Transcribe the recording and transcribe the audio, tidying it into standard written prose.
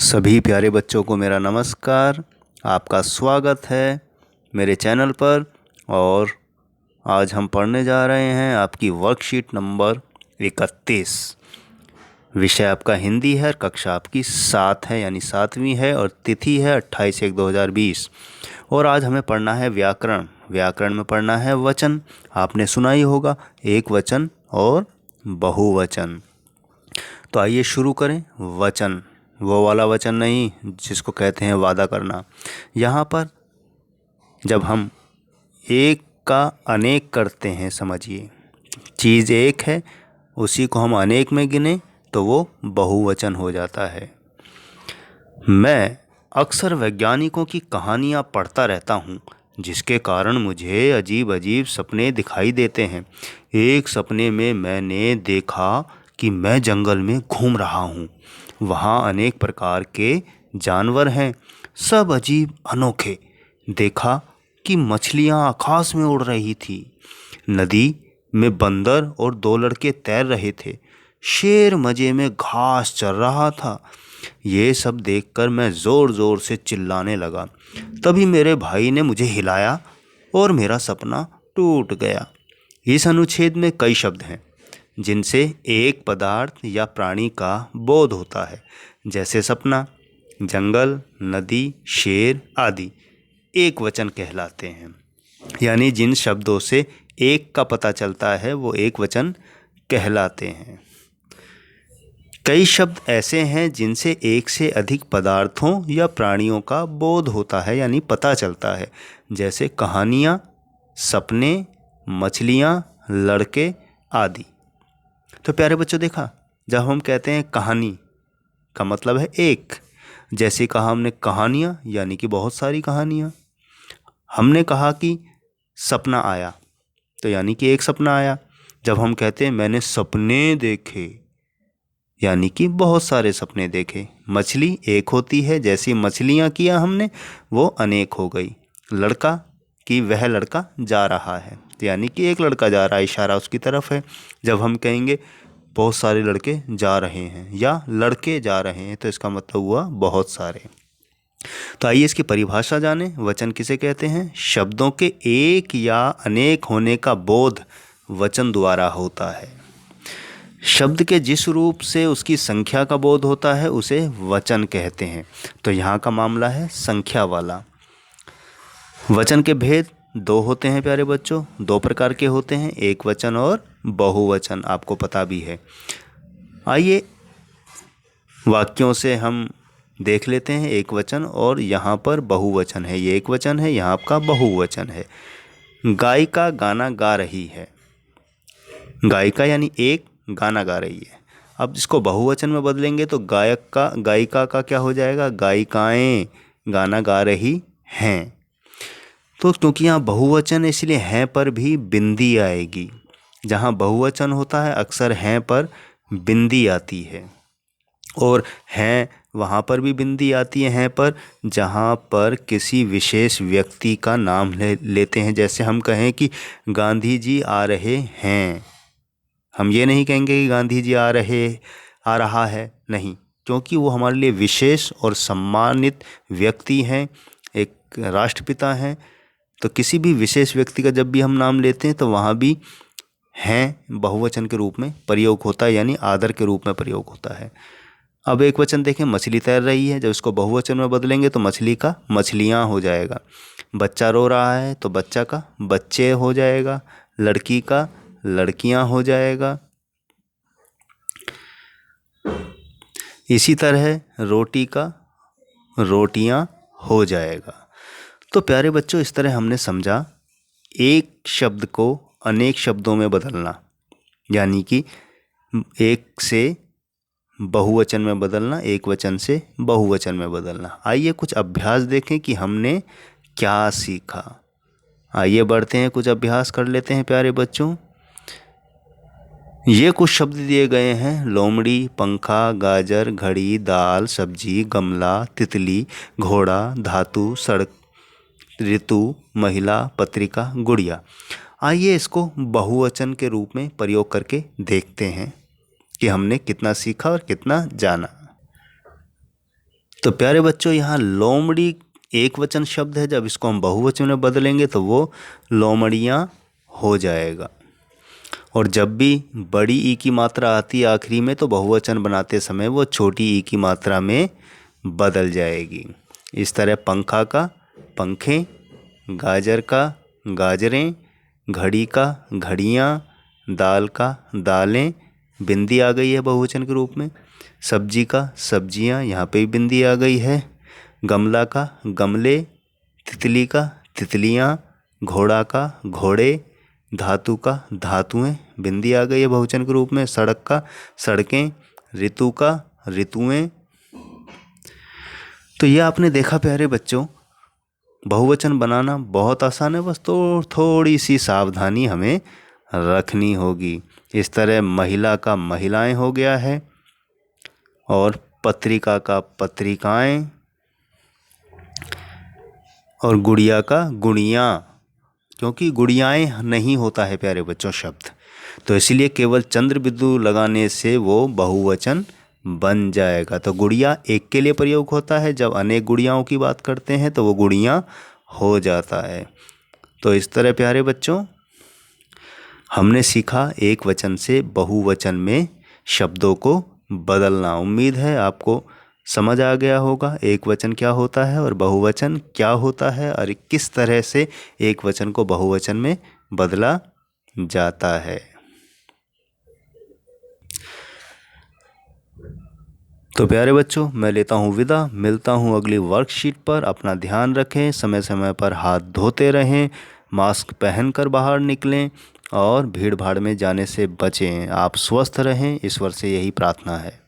सभी प्यारे बच्चों को मेरा नमस्कार। आपका स्वागत है मेरे चैनल पर। और आज हम पढ़ने जा रहे हैं आपकी वर्कशीट नंबर 31। विषय आपका हिंदी है, कक्षा आपकी 7 है यानी 7वीं है और तिथि है 28/1/2020। और आज हमें पढ़ना है व्याकरण। व्याकरण में पढ़ना है वचन। आपने सुना ही होगा एक वचन और बहुवचन। तो आइए शुरू करें। वचन, वो वाला वचन नहीं जिसको कहते हैं वादा करना। यहाँ पर जब हम एक का अनेक करते हैं, समझिए चीज़ एक है, उसी को हम अनेक में गिने तो वो बहुवचन हो जाता है। मैं अक्सर वैज्ञानिकों की कहानियाँ पढ़ता रहता हूँ, जिसके कारण मुझे अजीब अजीब सपने दिखाई देते हैं। एक सपने में मैंने देखा कि मैं जंगल में घूम रहा हूँ। वहाँ अनेक प्रकार के जानवर हैं, सब अजीब अनोखे। देखा कि मछलियाँ आकाश में उड़ रही थी। नदी में बंदर और 2 लड़के तैर रहे थे। शेर मजे में घास चर रहा था। ये सब देखकर मैं ज़ोर ज़ोर से चिल्लाने लगा। तभी मेरे भाई ने मुझे हिलाया और मेरा सपना टूट गया। इस अनुच्छेद में कई शब्द हैं जिनसे एक पदार्थ या प्राणी का बोध होता है, जैसे सपना, जंगल, नदी, शेर आदि एक वचन कहलाते हैं। यानी जिन शब्दों से एक का पता चलता है वो एक वचन कहलाते हैं। कई शब्द ऐसे हैं जिनसे एक से अधिक पदार्थों या प्राणियों का बोध होता है यानी पता चलता है, जैसे कहानियाँ, सपने, मछलियाँ, लड़के आदि। तो प्यारे बच्चों देखा, जब हम कहते हैं कहानी का मतलब है एक। जैसे कहा हमने कहानियाँ यानी कि बहुत सारी कहानियाँ। हमने कहा कि सपना आया तो यानी कि एक सपना आया। जब हम कहते हैं मैंने सपने देखे यानी कि बहुत सारे सपने देखे। मछली एक होती है, जैसी मछलियाँ किया हमने वो अनेक हो गई। लड़का कि वह लड़का जा रहा है यानी कि एक लड़का जा रहा है, इशारा उसकी तरफ है। जब हम कहेंगे बहुत सारे लड़के जा रहे हैं या लड़के जा रहे हैं तो इसका मतलब हुआ बहुत सारे। तो आइए इसकी परिभाषा जानें। वचन किसे कहते हैं? शब्दों के एक या अनेक होने का बोध वचन द्वारा होता है। शब्द के जिस रूप से उसकी संख्या का बोध होता है उसे वचन कहते हैं। तो यहाँ का मामला है संख्या वाला। वचन के भेद 2 होते हैं प्यारे बच्चों, 2 प्रकार के होते हैं, एक वचन और बहुवचन, आपको पता भी है। आइए वाक्यों से हम देख लेते हैं एक वचन और यहाँ पर बहुवचन है। ये एक वचन है, यहाँ आपका बहुवचन है। गायिका गाना गा रही है। गायिका यानी एक, गाना गा रही है। अब इसको बहुवचन में बदलेंगे तो गायिका का क्या हो जाएगा? गायिकाएं गाना गा रही हैं। तो क्योंकि यहाँ बहुवचन है इसलिए हैं पर भी बिंदी आएगी। जहाँ बहुवचन होता है अक्सर हैं पर बिंदी आती है, और हैं वहाँ पर भी बिंदी आती है हैं पर, जहाँ पर किसी विशेष व्यक्ति का नाम लेते हैं। जैसे हम कहें कि गांधी जी आ रहे हैं, हम ये नहीं कहेंगे कि गांधी जी आ रहा है, नहीं, क्योंकि वो हमारे लिए विशेष और सम्मानित व्यक्ति हैं, एक राष्ट्रपिता हैं। तो किसी भी विशेष व्यक्ति का जब भी हम नाम लेते हैं तो वहाँ भी हैं बहुवचन के रूप में प्रयोग होता है, यानी आदर के रूप में प्रयोग होता है। अब एक वचन देखें, मछली तैर रही है। जब इसको बहुवचन में बदलेंगे तो मछली का मछलियाँ हो जाएगा। बच्चा रो रहा है तो बच्चा का बच्चे हो जाएगा। लड़की का लड़कियाँ हो जाएगा। इसी तरह रोटी का रोटियाँ हो जाएगा। तो प्यारे बच्चों इस तरह हमने समझा एक शब्द को अनेक शब्दों में बदलना, यानी कि एक से बहुवचन में बदलना, एक वचन से बहुवचन में बदलना। आइए कुछ अभ्यास देखें कि हमने क्या सीखा। आइए बढ़ते हैं, कुछ अभ्यास कर लेते हैं प्यारे बच्चों। ये कुछ शब्द दिए गए हैं: लोमड़ी, पंखा, गाजर, घड़ी, दाल, सब्जी, गमला, तितली, घोड़ा, धातु, सड़क, ऋतु, महिला, पत्रिका, गुड़िया। आइए इसको बहुवचन के रूप में प्रयोग करके देखते हैं कि हमने कितना सीखा और कितना जाना। तो प्यारे बच्चों, यहाँ लोमड़ी एक वचन शब्द है। जब इसको हम बहुवचन में बदलेंगे तो वो लोमड़ियाँ हो जाएगा। और जब भी बड़ी ई की मात्रा आती है आखिरी में तो बहुवचन बनाते समय वो छोटी ई की मात्रा में बदल जाएगी। इस तरह पंखा का पंखे, गाजर का गाजरें, घड़ी का घड़ियाँ, दाल का दालें, बिंदी आ गई है बहुवचन के रूप में। सब्जी का सब्जियाँ, यहाँ पे भी बिंदी आ गई है। गमला का गमले, तितली का तितलियाँ, घोड़ा का घोड़े, धातु का धातुएं, बिंदी आ गई है बहुवचन के रूप में। सड़क का सड़कें, ऋतु का ऋतुएं। तो ये आपने देखा प्यारे बच्चों, बहुवचन बनाना बहुत आसान है, बस तो थोड़ी सी सावधानी हमें रखनी होगी। इस तरह महिला का महिलाएं हो गया है, और पत्रिका का पत्रिकाएं, और गुड़िया का गुड़ियाँ, क्योंकि गुड़ियाएँ नहीं होता है प्यारे बच्चों शब्द, तो इसलिए केवल चंद्र बिंदु लगाने से वो बहुवचन बन जाएगा। तो गुड़िया एक के लिए प्रयोग होता है, जब अनेक गुड़ियाओं की बात करते हैं तो वो गुड़ियाँ हो जाता है। तो इस तरह प्यारे बच्चों हमने सीखा एक वचन से बहुवचन में शब्दों को बदलना। उम्मीद है आपको समझ आ गया होगा एक वचन क्या होता है और बहुवचन क्या होता है, और किस तरह से एक वचन को बहुवचन में बदला जाता है। तो प्यारे बच्चों, मैं लेता हूँ विदा। मिलता हूँ अगली वर्कशीट पर। अपना ध्यान रखें, समय समय पर हाथ धोते रहें, मास्क पहनकर बाहर निकलें और भीड़ भाड़ में जाने से बचें। आप स्वस्थ रहें, ईश्वर से यही प्रार्थना है।